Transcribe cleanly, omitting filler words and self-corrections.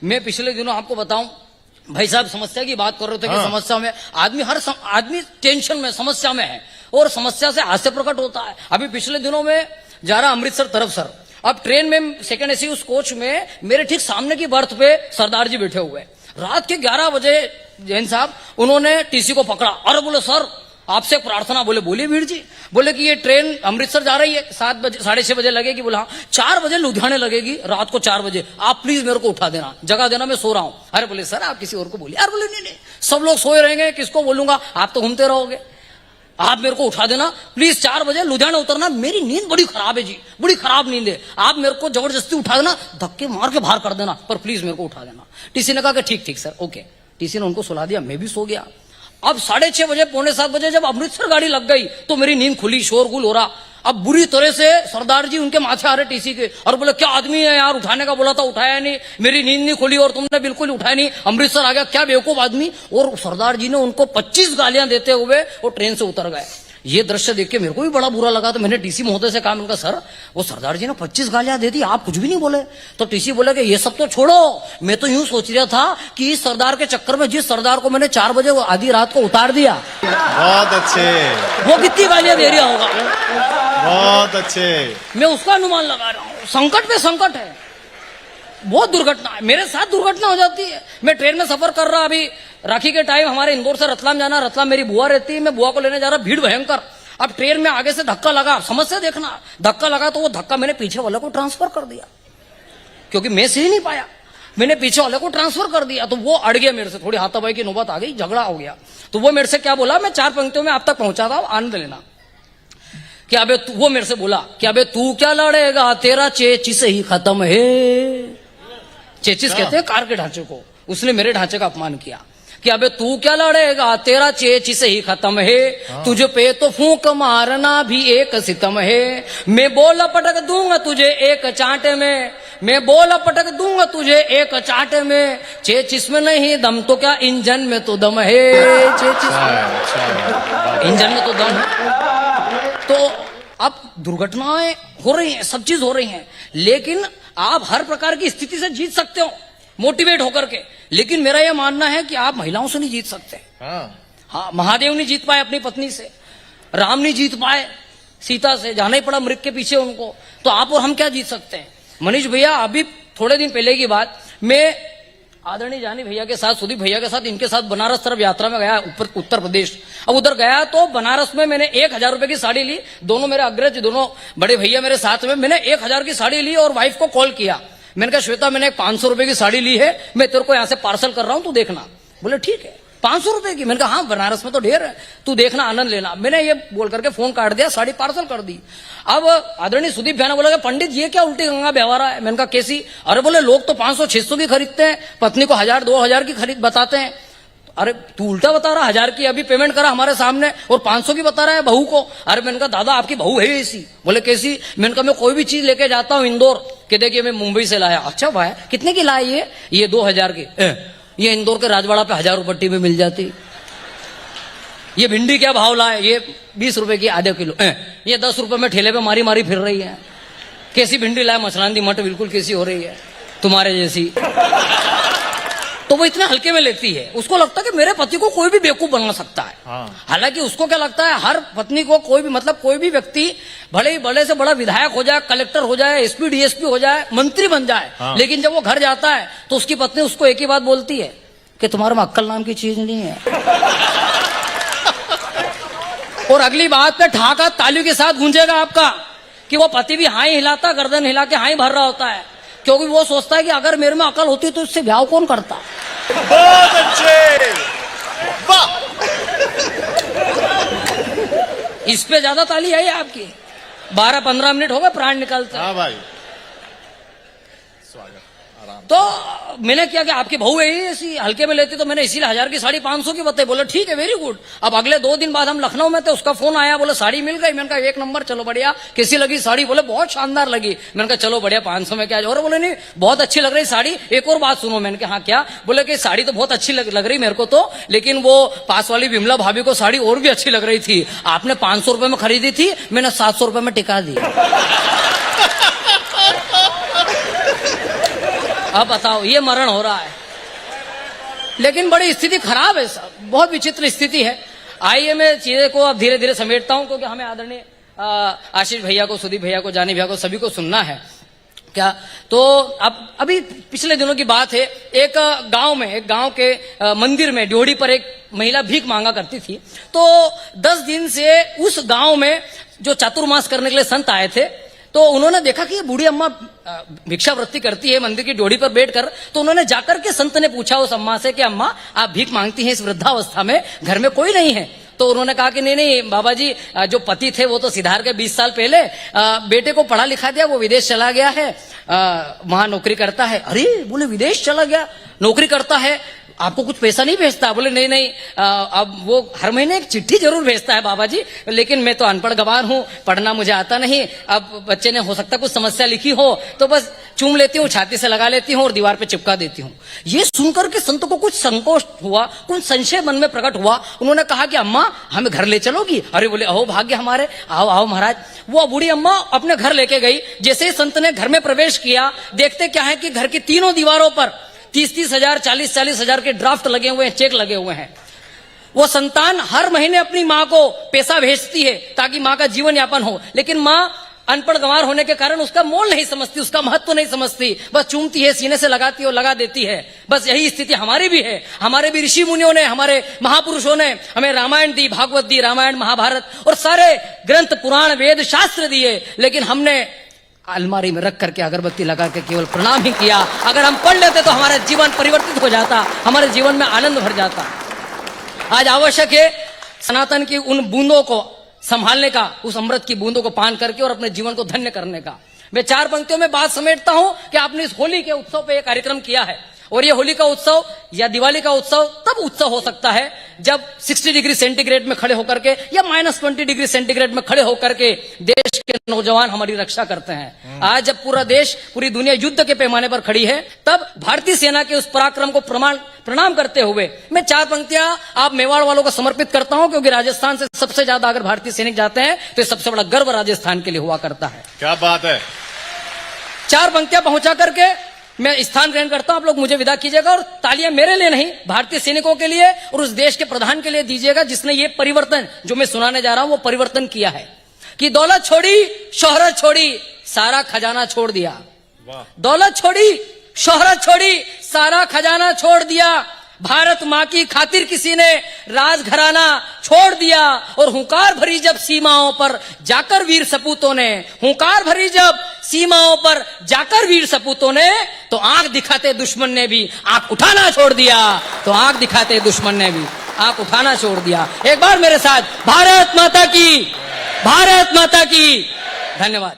मैं पिछले दिनों आपको बताऊं, भाई साहब समस्या की बात कर रहे थे कि समस्या में आदमी टेंशन में, समस्या में है और समस्या से हास्य प्रकट होता है। अभी पिछले दिनों में जा रहा अमृतसर तरफ सर, अब ट्रेन में सेकंड एसी उस कोच में मेरे ठीक सामने की बर्थ पे सरदार जी बैठे हुए। रात के 11 बजे जैन साहब उन्होंने टीसी को पकड़ा और बोले सर आपसे प्रार्थना। बोले बोलिए वीर जी। बोले कि ये ट्रेन अमृतसर जा रही है, 7 बजे 6:30 बजे लगेगी। बोला हाँ 4 बजे लुधियाने लगेगी, रात को 4 बजे आप प्लीज मेरे को उठा देना, जगह देना, मैं सो रहा हूं। अरे बोले सर आप किसी और को बोलिए। अरे बोले नहीं सब लोग सोए रहेंगे, किसको बोलूंगा, आप तो घूमते रहोगे, आप मेरे को उठा देना प्लीज, 4 बजे लुधियाना उतरना। मेरी नींद बड़ी खराब है जी, बड़ी खराब नींद है, आप मेरे को जबरदस्ती उठा देना, धक्के मार के बाहर कर देना, पर प्लीज मेरे को उठा देना। टीसी ने कहा कि ठीक ठीक सर ओके। टीसी ने उनको सुला दिया, मैं भी सो गया। अब 6:30 बजे 6:45 बजे जब अमृतसर गाड़ी लग गई तो मेरी नींद खुली, शोरगुल हो रहा। अब बुरी तरह से सरदार जी उनके माथे आ रहे टीसी के, और बोले क्या आदमी है यार, उठाने का बोला था उठाया नहीं, मेरी नींद नहीं खुली और तुमने बिल्कुल उठाया नहीं, अमृतसर आ गया, क्या बेवकूफ आदमी। और सरदार जी ने उनको 25 गालियां देते हुए वो ट्रेन से उतर गए। ये दृश्य देख के मेरे को भी बड़ा बुरा लगा, तो मैंने टीसी महोदय से कहा, उनका सर वो सरदार जी ने 25 गालियां दे दी, आप कुछ भी नहीं बोले। तो टीसी बोले कि ये सब तो छोड़ो, मैं तो यूं सोच रहा था कि इस सरदार के चक्कर में जिस सरदार को मैंने 4 बजे आधी रात को उतार दिया, बहुत अच्छे, वो कितनी गालियां दे रहा होगा, बहुत अच्छे, मैं उसका अनुमान लगा रहा हूं। संकट पे संकट है, बहुत दुर्घटना है, मेरे साथ दुर्घटना हो जाती है। मैं ट्रेन में सफर कर रहा, अभी राखी के टाइम हमारे इंदौर से रतलाम जाना, रतलाम मेरी बुआ रहती है, मैं बुआ को लेने जा रहा, भीड़ भयंकर। अब ट्रेन में आगे से धक्का लगा, समस्या देखना, धक्का लगा तो वो धक्का मैंने पीछे वाले को ट्रांसफर कर दिया, क्योंकि मैं सही नहीं पाया, मैंने पीछे वाले को ट्रांसफर कर दिया, तो वो अड़ गया मेरे से, थोड़ी हाथापाई की नौबत आ गई, झगड़ा हो गया। तो वो मेरे से क्या बोला, मैं 4 पंक्तियों में आप तक पहुंचा था, आनंद लेना। क्या अबे वो मेरे से बोला कि अबे तू क्या लड़ेगा, तेरा चेचिस ही खत्म है। चेचिस कहते हैं कार के ढांचे को, उसने मेरे ढांचे का अपमान किया कि अबे तू क्या लड़ेगा, तेरा चेचिस ही खत्म है, तुझे पे तो फूंक मारना भी एक सितम है, मैं बोला पटक दूंगा तुझे एक चांटे में, मैं बोला पटक दूंगा तुझे एक चांटे में, चेचिस में नहीं दम तो क्या इंजन में तो दम है, चेचिस इंजन में तो दम है। तो अब दुर्घटनाएं हो रही हैं, सब चीज हो रही हैं, लेकिन आप हर प्रकार की स्थिति से जीत सकते हो मोटिवेट होकर के, लेकिन मेरा यह मानना है कि आप महिलाओं से नहीं जीत सकते। हाँ महादेव नहीं जीत पाए अपनी पत्नी से, राम नहीं जीत पाए सीता से, जाना ही पड़ा मृग के पीछे उनको, तो आप और हम क्या जीत सकते हैं। मनीष भैया अभी थोड़े दिन पहले की बात, मैं आदरणीय जानी भैया के साथ, सुदीप भैया के साथ, इनके साथ बनारस तरफ यात्रा में गया, उत्तर प्रदेश। अब उधर गया तो बनारस में मैंने 1000 रुपए की साड़ी ली, दोनों मेरे अग्रज, दोनों बड़े भैया मेरे साथ में, मैंने 1000 की साड़ी ली और वाइफ को कॉल किया, मैंने कहा श्वेता मैंने 500 रुपए की साड़ी ली है, मैं तेरे को यहाँ से पार्सल कर रहा हूं, तू देखना। बोले ठीक है, 500 रुपए की। मैंने कहा हाँ बनारस में तो ढेर है, तू देखना आनंद लेना। मैंने ये बोल करके फोन काट दिया, साड़ी पार्सल कर दी। अब आदरणीय सुदीप भैया ने बोला कि पंडित ये क्या उल्टी गंगा व्यवहार है। मैंने कहा कैसी। अरे बोले लोग तो 500-600 की खरीदते हैं, पत्नी को 1000-2000 की खरीद बताते हैं। अरे तू उल्टा बता रहा, 1000 की अभी पेमेंट करा हमारे सामने और 500 की बता रहा है बहू को। अरे मैंने कहा दादा आपकी बहू है ऐसी। बोले कैसी। मैंने कहा मैं कोई भी चीज लेके जाता हूँ इंदौर, कि देखिए मैं मुंबई से लाया। अच्छा भाई कितने की लाए ये 2000 की। ये इंदौर के राजवाड़ा पे 1000 रुपट्टी में मिल जाती। ये भिंडी क्या भाव लाए, ये 20 रुपए की आधे किलो। ये 10 रुपए में ठेले पे मारी मारी फिर रही है। कैसी भिंडी लाए, मछलांदी मट बिल्कुल कैसी हो रही है तुम्हारे जैसी। तो वो इतने हल्के में लेती है, उसको लगता है कि मेरे पति को कोई भी बेवकूफ बना सकता है। हालांकि उसको क्या लगता है, हर पत्नी को कोई भी, मतलब कोई भी व्यक्ति भले ही बड़े से बड़ा विधायक हो जाए, कलेक्टर हो जाए, एसपी डीएसपी हो जाए, मंत्री बन जाए, लेकिन जब वो घर जाता है तो उसकी पत्नी उसको एक ही बात बोलती है कि तुम्हारे में अक्कल नाम की चीज नहीं है। और अगली बात पे ठाका तालियों के साथ गूंजेगा आपका कि वो पति भी हाँ ही हिलाता, गर्दन हिला के हाँ ही भर रहा होता है, क्योंकि वो सोचता है कि अगर मेरे में अकल होती तो इससे ब्याह कौन करता। बहुत अच्छे, इस पे ज्यादा ताली आई आपकी। 12-15 मिनट हो गए प्राण निकलते। हाँ भाई स्वागत। तो मैंने क्या कि आपकी बहू है ऐसी हल्के में लेती, तो मैंने इसीलिए 1000 की साड़ी 500 की बताई। बोले ठीक है वेरी गुड। अब अगले 2 दिन बाद हम लखनऊ में थे, उसका फोन आया, बोले साड़ी मिल गई। मैंने कहा 1 नंबर, चलो बढ़िया। कैसी लगी साड़ी। बोले बहुत शानदार लगी। मैंने कहा चलो बढ़िया, 500 में क्या। और बोले नहीं बहुत अच्छी लग रही साड़ी, एक और बात सुनो। मैंने कहा हाँ क्या। बोले कि साड़ी तो बहुत अच्छी लग रही मेरे को तो, लेकिन वो पास वाली विमला भाभी को साड़ी और भी अच्छी लग रही थी। आपने 500 रुपए में खरीदी थी, मैंने 700 रुपए में टिका दी। अब बताओ, ये मरण हो रहा है। लेकिन बड़ी स्थिति खराब है साहब, बहुत विचित्र स्थिति है। आइए मैं चीजें को अब धीरे धीरे समेटता हूं, क्योंकि हमें आदरणीय आशीष भैया को, सुदीप भैया को, जानी भैया को, सभी को सुनना है क्या। तो अब अभी पिछले दिनों की बात है, एक गांव के मंदिर में ड्योढ़ी पर एक महिला भीख मांगा करती थी। तो 10 दिन से उस गांव में जो चातुर्मास करने के लिए संत आए थे, तो उन्होंने देखा कि ये बूढ़ी अम्मा भिक्षावृत्ति करती है मंदिर की ड्योढ़ी पर बैठकर। तो उन्होंने जाकर के संत ने पूछा उस अम्मा से कि अम्मा आप भीख मांगती हैं इस वृद्धावस्था में, घर में कोई नहीं है। तो उन्होंने कहा कि नहीं बाबा जी, जो पति थे वो तो सिधार के 20 साल पहले बेटे को पढ़ा लिखा दिया, वो विदेश चला गया है, वहां नौकरी करता है। अरे बोले विदेश चला गया, नौकरी करता है, आपको कुछ पैसा नहीं भेजता? बोले नहीं, अब वो हर महीने एक चिट्ठी जरूर भेजता है बाबा जी, लेकिन मैं तो अनपढ़ गवार हूं, पढ़ना मुझे आता नहीं। अब बच्चे ने हो सकता कुछ समस्या लिखी हो तो बस चूम लेती हूँ, छाती से लगा लेती हूँ और दीवार पे चिपका देती हूँ। ये सुनकर के संत को कुछ संकोच हुआ, कुछ संशय मन में प्रकट हुआ। उन्होंने कहा कि अम्मा हमें घर ले चलोगी? अरे बोले अहो भाग्य हमारे, आओ आओ महाराज। वो बूढ़ी अम्मा अपने घर लेके गई। जैसे ही संत ने घर में प्रवेश किया, देखते क्या है कि घर की तीनों दीवारों पर 30-30 हजार, 40-40 हजार के ड्राफ्ट लगे हुए हैं, चेक लगे हुए हैं। वो संतान हर महीने अपनी माँ को पैसा भेजती है ताकि माँ का जीवन यापन हो, लेकिन माँ अनपढ़ गंवार होने के कारण उसका मोल नहीं समझती, उसका महत्व नहीं समझती, बस चूमती है, सीने से लगाती है और लगा देती है। बस यही स्थिति हमारी भी है। हमारे भी ऋषि मुनियों ने, हमारे महापुरुषों ने हमें रामायण दी, भागवत दी, रामायण महाभारत और सारे ग्रंथ पुराण वेद शास्त्र दिए, लेकिन हमने अलमारी में रख करके अगरबत्ती लगा के केवल प्रणाम ही किया। अगर हम पढ़ लेते तो हमारा जीवन परिवर्तित हो जाता, हमारे जीवन में आनंद भर जाता। आज आवश्यक है सनातन की उन बूंदों को संभालने का, उस अमृत की बूंदों को पान करके और अपने जीवन को धन्य करने का। मैं 4 पंक्तियों में बात समेटता हूं कि आपने इस होली के उत्सव पे एक कार्यक्रम किया है, और ये होली का उत्सव या दिवाली का उत्सव तब उत्सव हो सकता है जब 60 डिग्री सेंटीग्रेड में खड़े होकर के या -20 डिग्री सेंटीग्रेड में खड़े होकर के देश के नौजवान हमारी रक्षा करते हैं। आज जब पूरा देश, पूरी दुनिया युद्ध के पैमाने पर खड़ी है, तब भारतीय सेना के उस पराक्रम को प्रणाम करते हुए मैं 4 पंक्तियां आप मेवाड़ वालों को समर्पित करता हूं, क्योंकि राजस्थान से सबसे ज्यादा अगर भारतीय सैनिक जाते हैं तो सबसे बड़ा गर्व राजस्थान के लिए हुआ करता है। क्या बात है। 4 पंक्तियां पहुंचा करके मैं स्थान ग्रहण करता हूं। आप लोग मुझे विदा कीजिएगा, और तालियां मेरे लिए नहीं, भारतीय सैनिकों के लिए और उस देश के प्रधान के लिए दीजिएगा जिसने ये परिवर्तन जो मैं सुनाने जा रहा हूं वो परिवर्तन किया है कि दौलत छोड़ी, शोहरत छोड़ी, सारा खजाना छोड़ दिया। दौलत छोड़ी, शोहरत छोड़ी, सारा खजाना छोड़ दिया। भारत माँ की खातिर किसी ने राजघराना छोड़ दिया, और हुंकार भरी जब सीमाओं पर जाकर वीर सपूतों ने, हुंकार भरी जब सीमाओं पर जाकर वीर सपूतों ने, तो आंख दिखाते दुश्मन ने भी आंख उठाना छोड़ दिया। तो आंख दिखाते दुश्मन ने भी आंख उठाना छोड़ दिया। एक बार मेरे साथ भारत माता की, भारत माता की। धन्यवाद।